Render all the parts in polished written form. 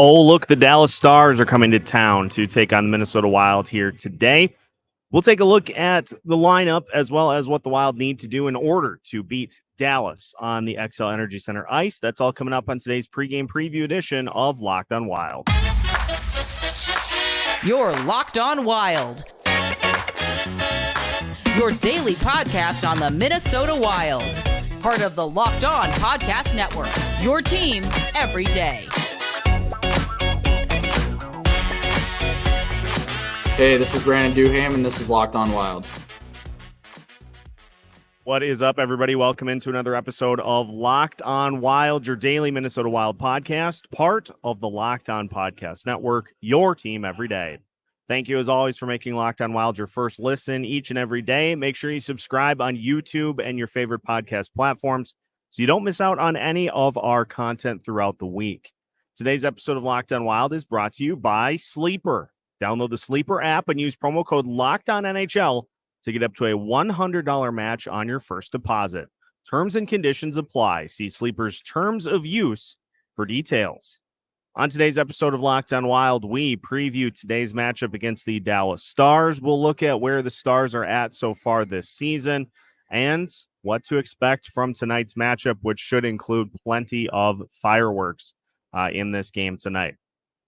Oh, look, the Dallas Stars are coming to town to take on the Minnesota Wild here today. We'll take a look at the lineup as well as what the Wild need to do in order to beat Dallas on the XL Energy Center ice. That's all coming up on today's pregame preview edition of Locked on Wild. You're Locked on Wild, your daily podcast on the Minnesota Wild. Part of the Locked on Podcast Network, your team every day. Hey, this is Brandon Duham, and this is Locked on Wild. What is up, everybody? Welcome into another episode of Locked on Wild, your daily Minnesota Wild podcast, part of the Locked on Podcast Network, your team every day. Thank you, as always, for making Locked on Wild your first listen each and every day. Make sure you subscribe on YouTube and your favorite podcast platforms so you don't miss out on any of our content throughout the week. Today's episode of Locked on Wild is brought to you by Sleeper. Download the Sleeper app and use promo code LOCKEDONNHL to get up to a $100 match on your first deposit. Terms and conditions apply. See Sleeper's terms of use for details. On today's episode of Locked on Wild, we preview today's matchup against the Dallas Stars. We'll look at where the Stars are at so far this season and what to expect from tonight's matchup, which should include plenty of fireworks in this game tonight.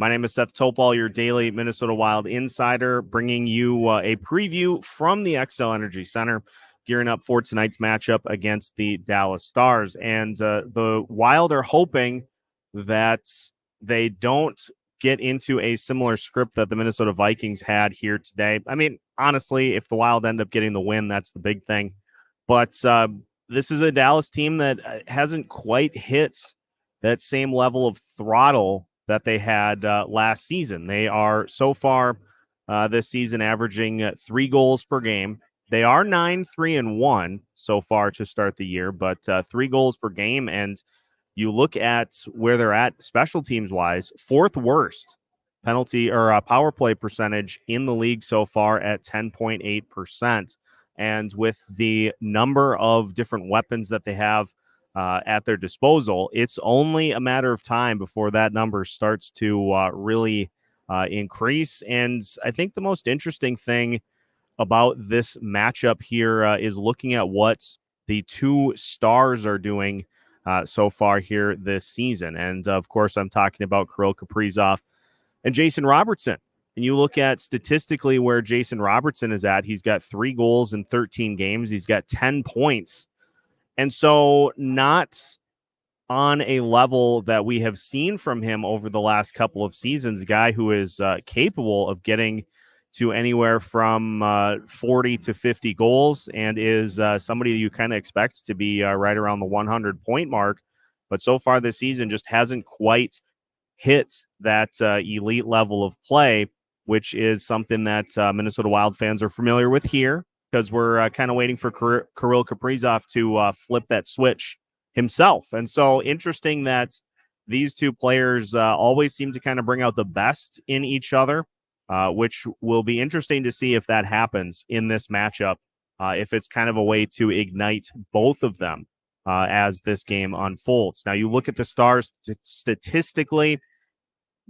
My name is Seth Topal, your daily Minnesota Wild insider, bringing you a preview from the XL Energy Center, gearing up for tonight's matchup against the Dallas Stars. And the Wild are hoping that they don't get into a similar script that the Minnesota Vikings had here today. I mean, honestly, if the Wild end up getting the win, that's the big thing. But this is a Dallas team that hasn't quite hit that same level of throttle that they had last season. They are so far this season averaging 3 goals per game. They are 9-3-1 so far to start the year, but 3 goals per game. And you look at where they're at special teams wise, 4th worst penalty or power play percentage in the league so far at 10.8%. And with the number of different weapons that they have at their disposal, it's only a matter of time before that number starts to really increase. And I think the most interesting thing about this matchup here is looking at what the two Stars are doing so far here this season. And of course, I'm talking about Kirill Kaprizov and Jason Robertson. And you look at statistically where Jason Robertson is at, he's got 3 goals in 13 games. He's got 10 points. And so not on a level that we have seen from him over the last couple of seasons, a guy who is capable of getting to anywhere from 40 to 50 goals and is somebody you kind of expect to be right around the 100-point mark. But so far this season just hasn't quite hit that elite level of play, which is something that Minnesota Wild fans are familiar with here, because we're kind of waiting for Kirill Kaprizov to flip that switch himself. And so interesting that these two players always seem to kind of bring out the best in each other, which will be interesting to see if that happens in this matchup, if it's kind of a way to ignite both of them as this game unfolds. Now, you look at the Stars statistically,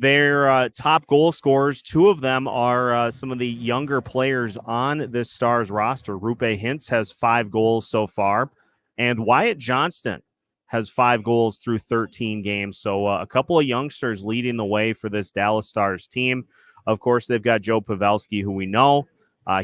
their top goal scorers, 2 of them are some of the younger players on this Stars roster. Roope Hintz has 5 goals so far, and Wyatt Johnston has 5 goals through 13 games. So a couple of youngsters leading the way for this Dallas Stars team. Of course, they've got Joe Pavelski, who we know.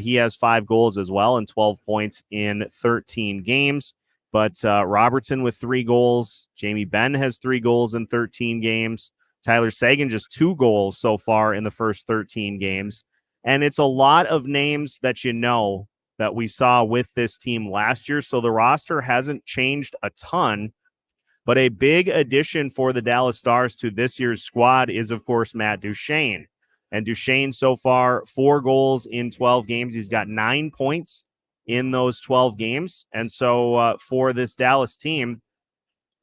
He has 5 goals as well and 12 points in 13 games. But Robertson with 3 goals. Jamie Benn has 3 goals in 13 games. Tyler Seguin just 2 goals so far in the first 13 games. And it's a lot of names that you know that we saw with this team last year. So the roster hasn't changed a ton. But a big addition for the Dallas Stars to this year's squad is, of course, Matt Duchene. And Duchene so far, 4 goals in 12 games. He's got 9 points in those 12 games. And so for this Dallas team,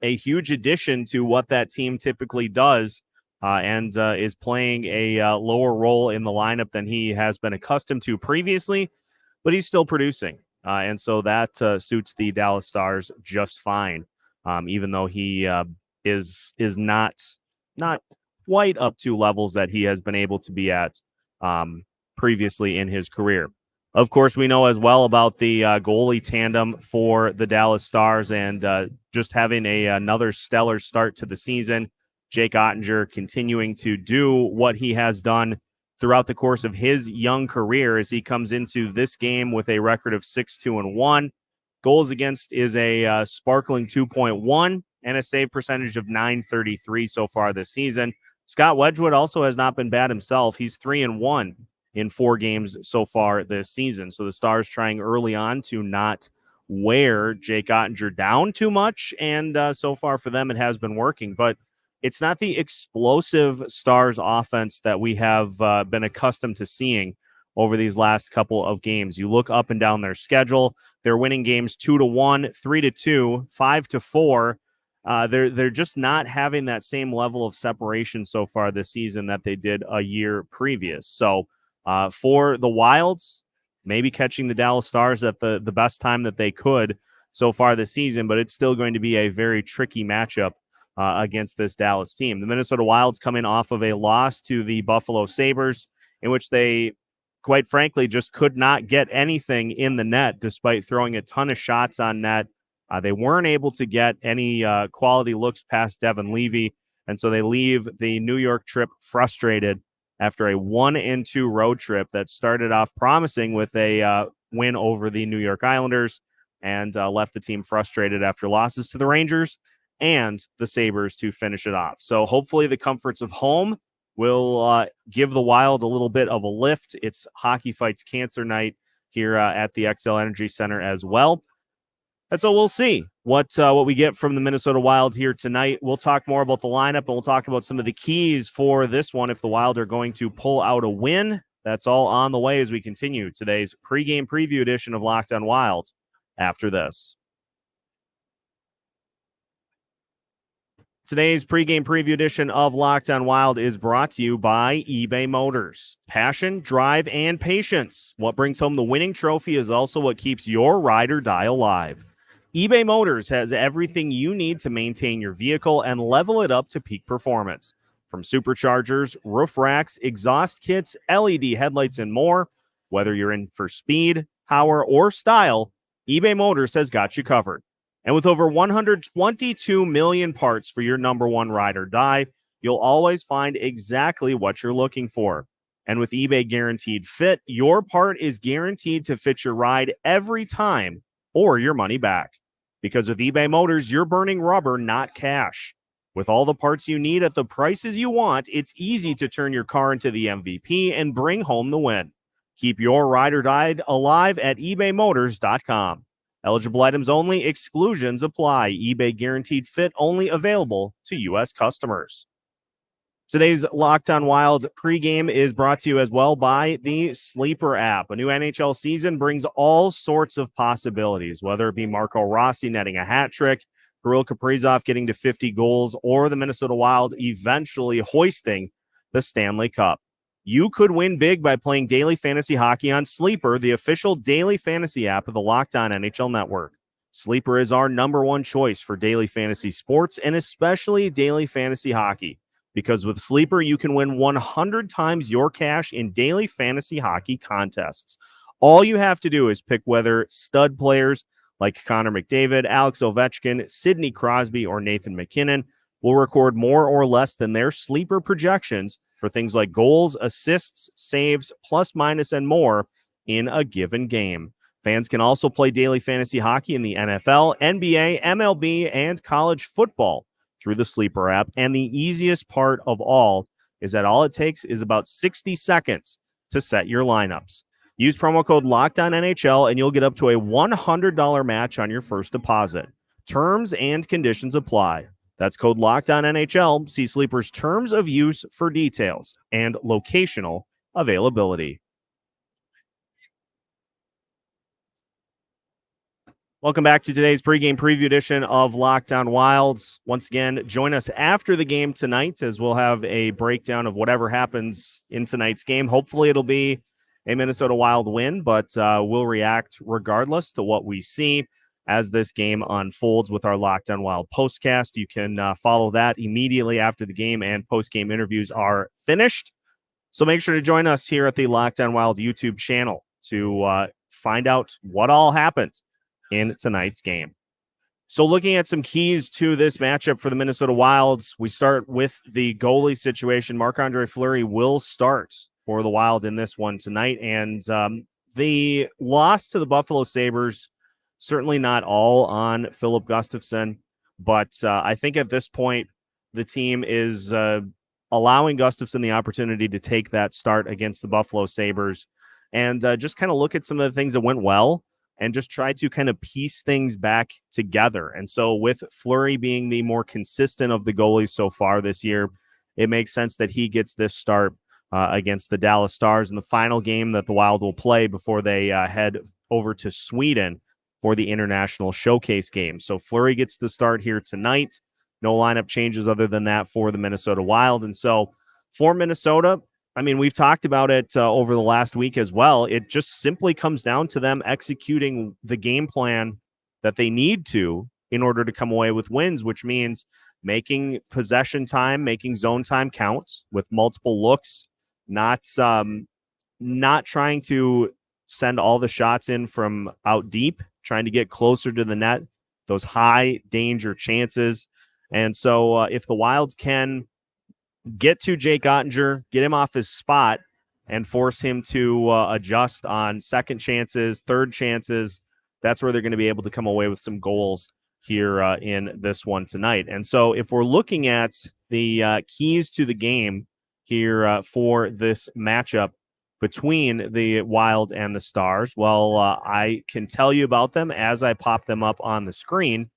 a huge addition to what that team typically does, and is playing a lower role in the lineup than he has been accustomed to previously, but he's still producing. And so that suits the Dallas Stars just fine, even though he is not quite up to levels that he has been able to be at previously in his career. Of course, we know as well about the goalie tandem for the Dallas Stars and just having another stellar start to the season. Jake Ottinger continuing to do what he has done throughout the course of his young career as he comes into this game with a record of 6-2-1. Goals against is a sparkling 2.1 and a save percentage of .933 so far this season. Scott Wedgwood also has not been bad himself. He's 3-1 in 4 games so far this season. So the Stars trying early on to not wear Jake Ottinger down too much, and so far for them it has been working. But it's not the explosive Stars offense that we have been accustomed to seeing over these last couple of games. You look up and down their schedule, they're winning games 2-1, 3-2, 5-4. They're just not having that same level of separation so far this season that they did a year previous. So for the Wilds, maybe catching the Dallas Stars at the best time that they could so far this season, but it's still going to be a very tricky matchup against this Dallas team. The Minnesota Wilds coming off of a loss to the Buffalo Sabres, in which they, quite frankly, just could not get anything in the net despite throwing a ton of shots on net. They weren't able to get any quality looks past Devin Levy, and so they leave the New York trip frustrated after a 1-2 road trip that started off promising with a win over the New York Islanders and left the team frustrated after losses to the Rangers and the Sabres to finish it off. So hopefully the comforts of home will give the Wild a little bit of a lift. It's Hockey Fights Cancer Night here at the XL Energy Center as well. And so we'll see what we get from the Minnesota Wild here tonight. We'll talk more about the lineup, and we'll talk about some of the keys for this one if the Wild are going to pull out a win. That's all on the way as we continue today's pregame preview edition of Locked on Wild after this. Today's pregame preview edition of Locked on Wild is brought to you by eBay Motors. Passion, drive, and patience. What brings home the winning trophy is also what keeps your ride or die alive. eBay Motors has everything you need to maintain your vehicle and level it up to peak performance. From superchargers, roof racks, exhaust kits, LED headlights, and more, whether you're in for speed, power, or style, eBay Motors has got you covered. And with over 122 million parts for your number one ride or die, you'll always find exactly what you're looking for. And with eBay Guaranteed Fit, your part is guaranteed to fit your ride every time or your money back. Because with eBay Motors, you're burning rubber, not cash. With all the parts you need at the prices you want, it's easy to turn your car into the MVP and bring home the win. Keep your ride or die alive at ebaymotors.com. Eligible items only. Exclusions apply. eBay Guaranteed Fit only available to U.S. customers. Today's Locked on Wild pregame is brought to you as well by the Sleeper app. A new NHL season brings all sorts of possibilities, whether it be Marco Rossi netting a hat trick, Kirill Kaprizov getting to 50 goals, or the Minnesota Wild eventually hoisting the Stanley Cup. You could win big by playing daily fantasy hockey on Sleeper, the official daily fantasy app of the Locked On NHL Network. Sleeper is our number one choice for daily fantasy sports and especially daily fantasy hockey, because with Sleeper, you can win 100 times your cash in daily fantasy hockey contests. All you have to do is pick whether stud players like Connor McDavid, Alex Ovechkin, Sidney Crosby, or Nathan McKinnon will record more or less than their Sleeper projections for things like goals, assists, saves, plus, minus, and more in a given game. Fans can also play daily fantasy hockey in the NFL, NBA, MLB, and college football through the Sleeper app. And the easiest part of all is that all it takes is about 60 seconds to set your lineups. Use promo code LOCKEDONNHL and you'll get up to a $100 match on your first deposit. Terms and conditions apply. That's code LOCKEDONNHL. See Sleeper's terms of use for details and locational availability. Welcome back to today's pregame preview edition of Locked on Wilds. Once again, join us after the game tonight as we'll have a breakdown of whatever happens in tonight's game. Hopefully it'll be a Minnesota Wild win, but we'll react regardless to what we see. as this game unfolds with our Locked On Wild postcast. You can follow that immediately after the game and post-game interviews are finished. So make sure to join us here at the Locked On Wild YouTube channel to find out what all happened in tonight's game. So looking at some keys to this matchup for the Minnesota Wilds, we start with the goalie situation. Marc-Andre Fleury will start for the Wild in this one tonight. And the loss to the Buffalo Sabres, certainly not all on Philip Gustafsson, but I think at this point, the team is allowing Gustafsson the opportunity to take that start against the Buffalo Sabres and just kind of look at some of the things that went well and just try to kind of piece things back together. And so with Fleury being the more consistent of the goalies so far this year, it makes sense that he gets this start against the Dallas Stars in the final game that the Wild will play before they head over to Sweden for the International Showcase game. So Fleury gets the start here tonight. No lineup changes other than that for the Minnesota Wild. And so for Minnesota, I mean, we've talked about it over the last week as well. It just simply comes down to them executing the game plan that they need to in order to come away with wins, which means making possession time, making zone time count with multiple looks, not trying to send all the shots in from out deep, trying to get closer to the net, those high danger chances. And so if the Wilds can get to Jake Ottinger, get him off his spot, and force him to adjust on second chances, third chances, that's where they're going to be able to come away with some goals here in this one tonight. And so if we're looking at the keys to the game here for this matchup between the Wild and the Stars, well, I can tell you about them as I pop them up on the screen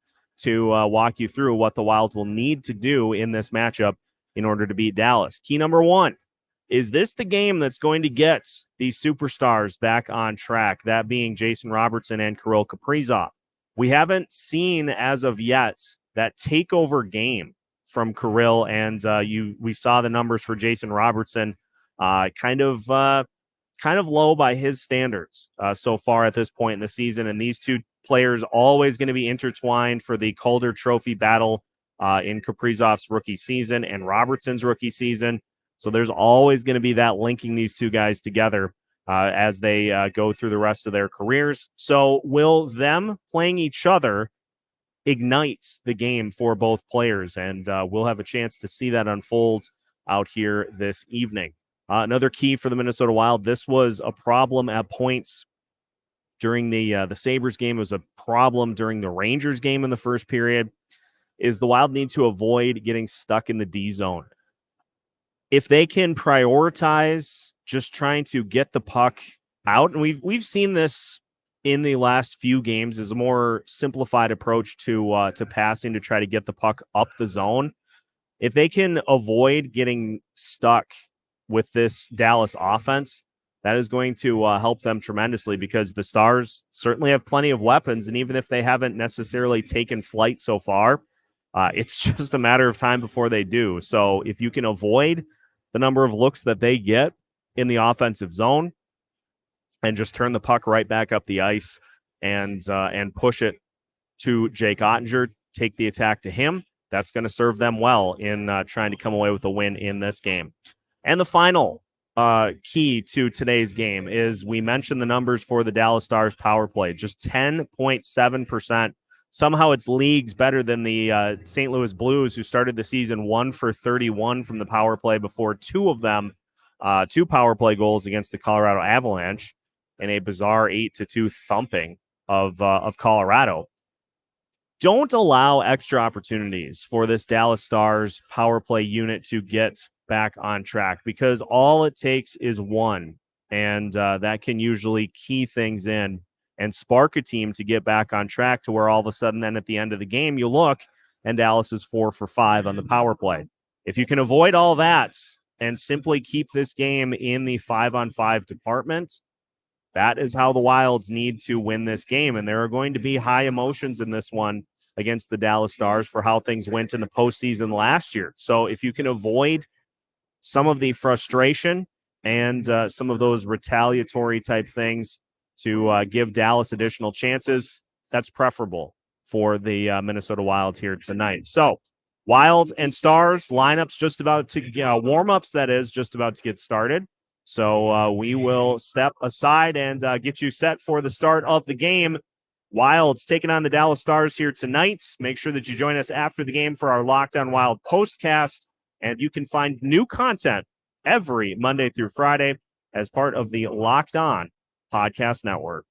to walk you through what the Wild will need to do in this matchup in order to beat Dallas. Key number one, is this the game that's going to get these superstars back on track, that being Jason Robertson and Kirill Kaprizov? We haven't seen as of yet that takeover game from Kirill, and we saw the numbers for Jason Robertson kind of low by his standards so far at this point in the season, and these two players always going to be intertwined for the Calder Trophy battle in Kaprizov's rookie season and Robertson's rookie season. So there's always going to be that linking these two guys together as they go through the rest of their careers. So will them playing each other ignite the game for both players? And we'll have a chance to see that unfold out here this evening. Another key for the Minnesota Wild, this was a problem at points during the Sabres game. It was a problem during the Rangers game in the first period, is the Wild need to avoid getting stuck in the D zone. If they can prioritize just trying to get the puck out, and we've seen this in the last few games, is a more simplified approach to passing to try to get the puck up the zone. If they can avoid getting stuck with this Dallas offense, that is going to help them tremendously, because the Stars certainly have plenty of weapons, and even if they haven't necessarily taken flight so far, it's just a matter of time before they do. So if you can avoid the number of looks that they get in the offensive zone and just turn the puck right back up the ice and push it to Jake Ottinger, take the attack to him, that's going to serve them well in trying to come away with a win in this game. And the final key to today's game is, we mentioned the numbers for the Dallas Stars power play, just 10.7%. Somehow it's leagues better than the St. Louis Blues, who started the season 1 for 31 from the power play before two power play goals against the Colorado Avalanche in a bizarre 8-2 thumping of Colorado. Don't allow extra opportunities for this Dallas Stars power play unit to get back on track, because all it takes is one, and that can usually key things in and spark a team to get back on track, to where all of a sudden then at the end of the game you look and Dallas is 4 for 5 on the power play. If you can avoid all that and simply keep this game in the 5-on-5 department, that is how the Wilds need to win this game. And there are going to be high emotions in this one against the Dallas Stars for how things went in the postseason last year. So if you can avoid some of the frustration and some of those retaliatory type things to give Dallas additional chances, that's preferable for the Minnesota Wild here tonight. So Wild and Stars lineups just about to warm-ups, that is, just about to get started. So we will step aside and get you set for the start of the game. Wild's taking on the Dallas Stars here tonight. Make sure that you join us after the game for our Locked On Wild postcast, and you can find new content every Monday through Friday as part of the Locked On Podcast Network.